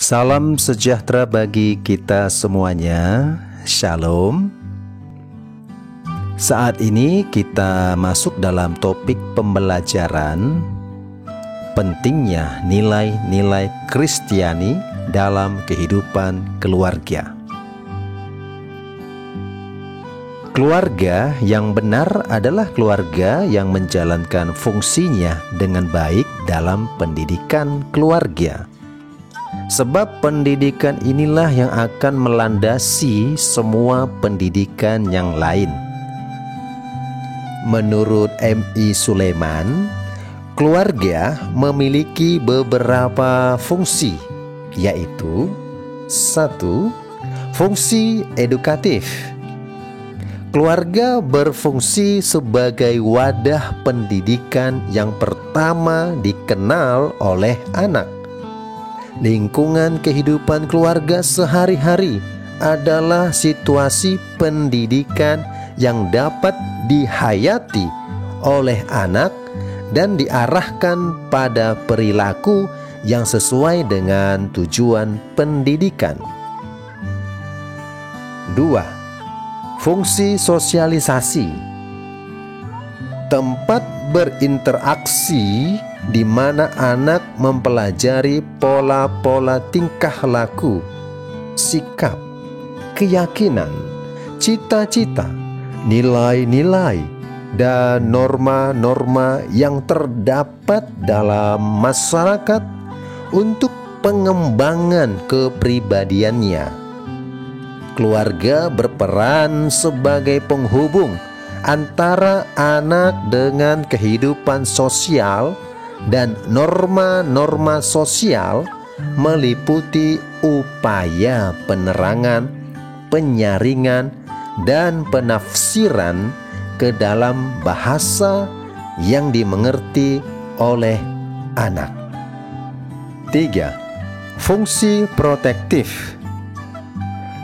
Salam sejahtera bagi kita semuanya. Shalom. Saat ini kita masuk dalam topik pembelajaran pentingnya nilai-nilai Kristiani dalam kehidupan keluarga. Keluarga yang benar adalah keluarga yang menjalankan fungsinya dengan baik dalam pendidikan keluarga. Sebab pendidikan inilah yang akan melandasi semua pendidikan yang lain. Menurut M.I. Sulaiman, keluarga memiliki beberapa fungsi, yaitu 1. Fungsi edukatif. Keluarga berfungsi sebagai wadah pendidikan yang pertama dikenal oleh anak. Lingkungan kehidupan keluarga sehari-hari adalah situasi pendidikan yang dapat dihayati oleh anak dan diarahkan pada perilaku yang sesuai dengan tujuan pendidikan. 2. Fungsi sosialisasi. Tempat berinteraksi di mana anak mempelajari pola-pola tingkah laku, sikap, keyakinan, cita-cita, nilai-nilai, dan norma-norma yang terdapat dalam masyarakat untuk pengembangan kepribadiannya. Keluarga berperan sebagai penghubung antara anak dengan kehidupan sosial, dan norma-norma sosial meliputi upaya penerangan, penyaringan, dan penafsiran ke dalam bahasa yang dimengerti oleh anak. 3. Fungsi protektif.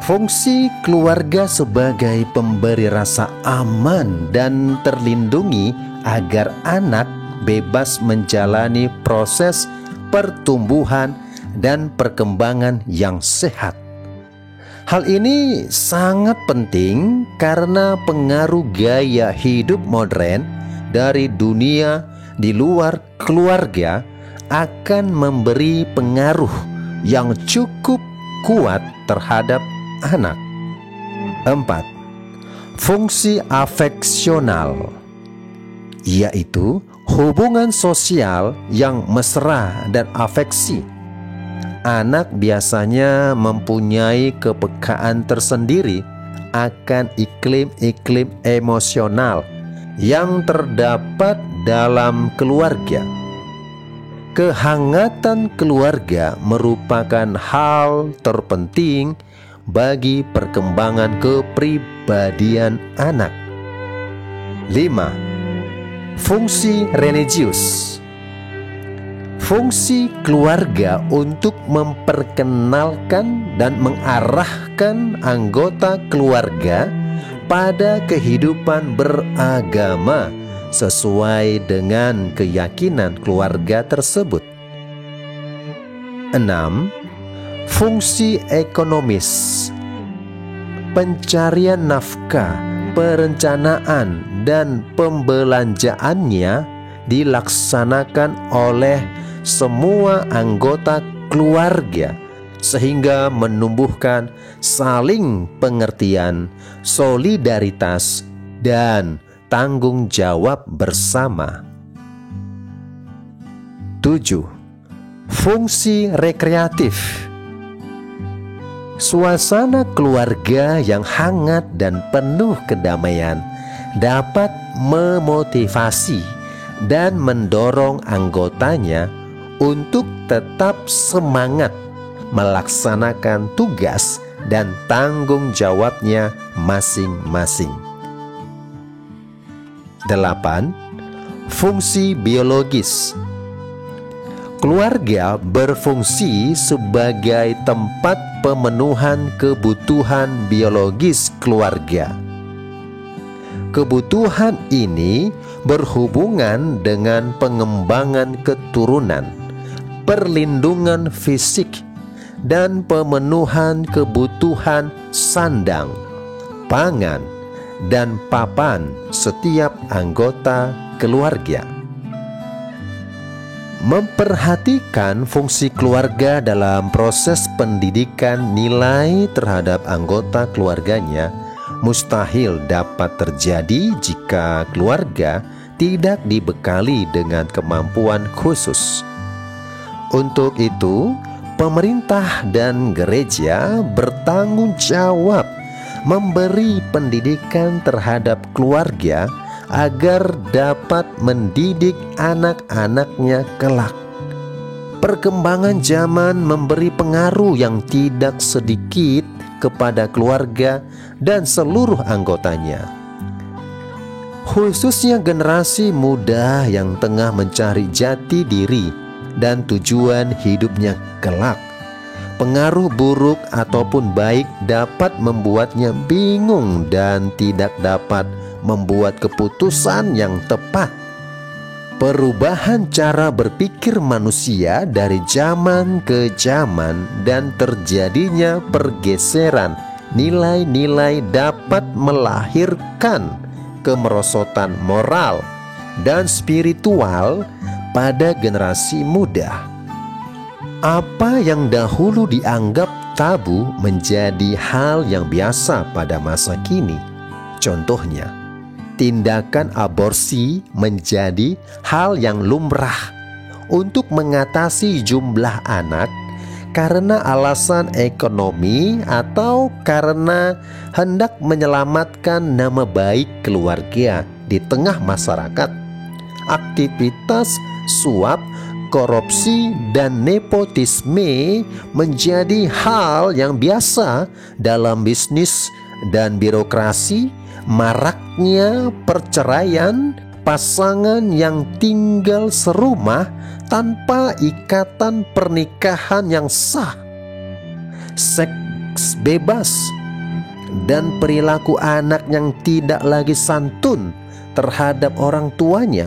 Fungsi keluarga sebagai pemberi rasa aman dan terlindungi agar anak bebas menjalani proses pertumbuhan dan perkembangan yang sehat. Hal ini sangat penting karena pengaruh gaya hidup modern dari dunia di luar keluarga akan memberi pengaruh yang cukup kuat terhadap anak. 4. Fungsi afeksional, yaitu hubungan sosial yang mesra dan afeksi. Anak biasanya mempunyai kepekaan tersendiri akan iklim-iklim emosional yang terdapat dalam keluarga. Kehangatan keluarga merupakan hal terpenting bagi perkembangan kepribadian anak. 5. Fungsi religius. Fungsi keluarga untuk memperkenalkan dan mengarahkan anggota keluarga pada kehidupan beragama sesuai dengan keyakinan keluarga tersebut. 6. Fungsi ekonomis. Pencarian nafkah, perencanaan, dan pembelanjaannya dilaksanakan oleh semua anggota keluarga sehingga menumbuhkan saling pengertian, solidaritas, dan tanggung jawab bersama. 7. Fungsi rekreatif. Suasana keluarga yang hangat dan penuh kedamaian dapat memotivasi dan mendorong anggotanya untuk tetap semangat melaksanakan tugas dan tanggung jawabnya masing-masing. 8. Fungsi biologis. Keluarga berfungsi sebagai tempat pemenuhan kebutuhan biologis keluarga. Kebutuhan ini berhubungan dengan pengembangan keturunan, perlindungan fisik, dan pemenuhan kebutuhan sandang, pangan, dan papan setiap anggota keluarga. Memperhatikan fungsi keluarga dalam proses pendidikan nilai terhadap anggota keluarganya mustahil dapat terjadi jika keluarga tidak dibekali dengan kemampuan khusus. Untuk itu, pemerintah dan gereja bertanggung jawab memberi pendidikan terhadap keluarga agar dapat mendidik anak-anaknya kelak. Perkembangan zaman memberi pengaruh yang tidak sedikit kepada keluarga dan seluruh anggotanya, khususnya generasi muda yang tengah mencari jati diri dan tujuan hidupnya kelak. Pengaruh buruk ataupun baik dapat membuatnya bingung dan tidak dapat membuat keputusan yang tepat. Perubahan cara berpikir manusia dari zaman ke zaman dan terjadinya pergeseran nilai-nilai dapat melahirkan kemerosotan moral dan spiritual pada generasi muda. Apa yang dahulu dianggap tabu menjadi hal yang biasa pada masa kini. Contohnya, tindakan aborsi menjadi hal yang lumrah untuk mengatasi jumlah anak karena alasan ekonomi atau karena hendak menyelamatkan nama baik keluarga di tengah masyarakat. Aktivitas suap, korupsi, dan nepotisme menjadi hal yang biasa dalam bisnis dan birokrasi. Maraknya perceraian, pasangan yang tinggal serumah tanpa ikatan pernikahan yang sah, seks bebas, dan perilaku anak yang tidak lagi santun terhadap orang tuanya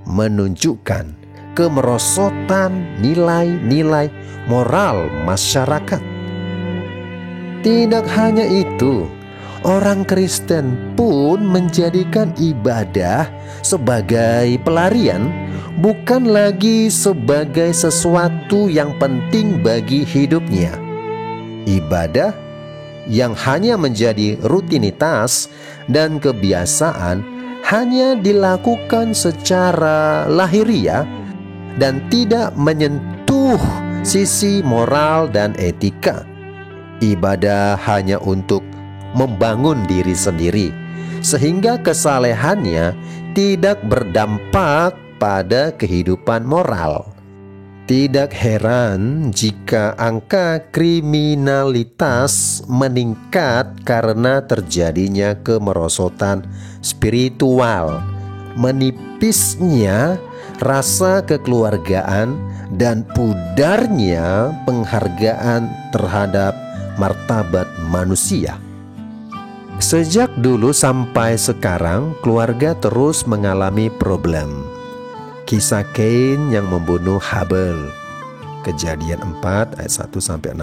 menunjukkan kemerosotan nilai-nilai moral masyarakat. Tidak hanya itu, orang Kristen pun menjadikan ibadah sebagai pelarian, bukan lagi sebagai sesuatu yang penting bagi hidupnya. Ibadah yang hanya menjadi rutinitas dan kebiasaan hanya dilakukan secara lahiriah dan tidak menyentuh sisi moral dan etika. Ibadah hanya untuk membangun diri sendiri, sehingga kesalehannya tidak berdampak pada kehidupan moral. Tidak heran jika angka kriminalitas meningkat karena terjadinya kemerosotan spiritual, menipisnya rasa kekeluargaan, dan pudarnya penghargaan terhadap martabat manusia. Sejak dulu sampai sekarang, keluarga terus mengalami problem. Kisah Kain yang membunuh Habel, Kejadian 4 ayat 1-16.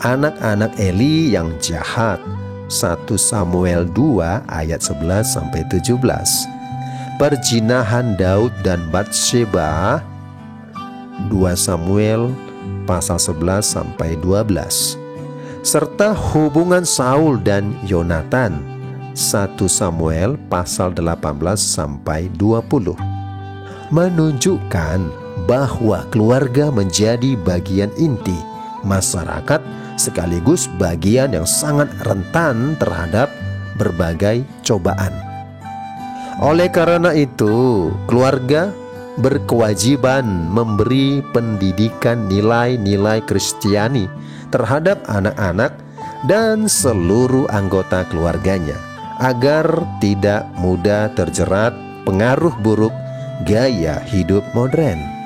Anak-anak Eli yang jahat, 1 Samuel 2 ayat 11-17. Perjinahan Daud dan Batsheba, 2 Samuel pasal 11-12. Serta hubungan Saul dan Yonatan, 1 Samuel pasal 18-20. Menunjukkan bahwa keluarga menjadi bagian inti masyarakat sekaligus bagian yang sangat rentan terhadap berbagai cobaan. Oleh karena itu, keluarga berkewajiban memberi pendidikan nilai-nilai Kristiani terhadap anak-anak dan seluruh anggota keluarganya agar tidak mudah terjerat pengaruh buruk gaya hidup modern.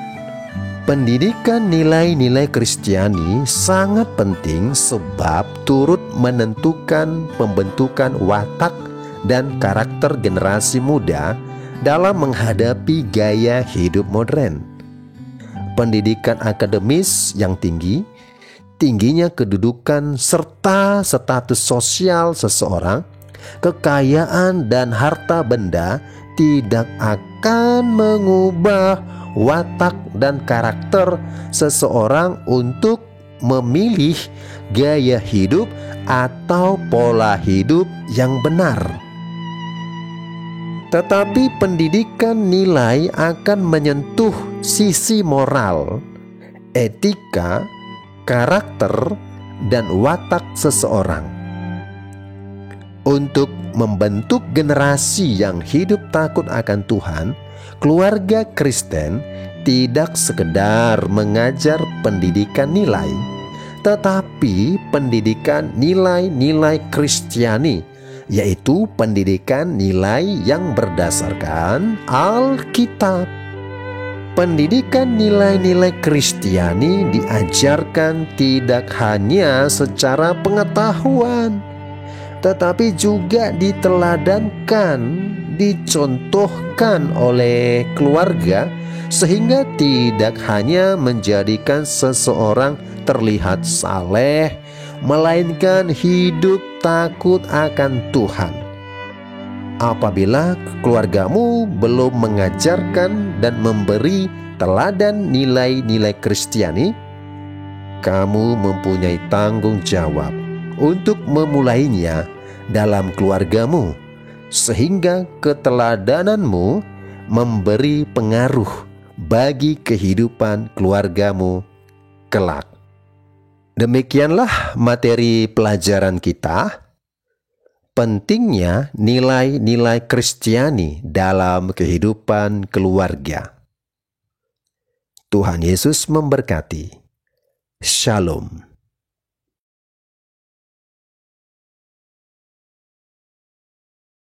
Pendidikan nilai-nilai Kristiani sangat penting sebab turut menentukan pembentukan watak dan karakter generasi muda dalam menghadapi gaya hidup modern. pendidikan akademis yang tinggi, tingginya kedudukan serta status sosial seseorang, kekayaan dan harta benda tidak akan mengubah watak dan karakter seseorang untuk memilih gaya hidup atau pola hidup yang benar. Tetapi pendidikan nilai akan menyentuh sisi moral, etika, karakter, dan watak seseorang. Untuk membentuk generasi yang hidup takut akan Tuhan, keluarga Kristen tidak sekedar mengajar pendidikan nilai, tetapi pendidikan nilai-nilai Kristiani, yaitu pendidikan nilai yang berdasarkan Alkitab. Pendidikan nilai-nilai Kristiani diajarkan tidak hanya secara pengetahuan, tetapi juga diteladankan, dicontohkan oleh keluarga, sehingga tidak hanya menjadikan seseorang terlihat saleh, melainkan hidup takut akan Tuhan. Apabila keluargamu belum mengajarkan dan memberi teladan nilai-nilai Kristiani, kamu mempunyai tanggung jawab untuk memulainya dalam keluargamu, sehingga keteladananmu memberi pengaruh bagi kehidupan keluargamu kelak. Demikianlah materi pelajaran kita. Pentingnya nilai-nilai Kristiani dalam kehidupan keluarga. Tuhan Yesus memberkati. Shalom.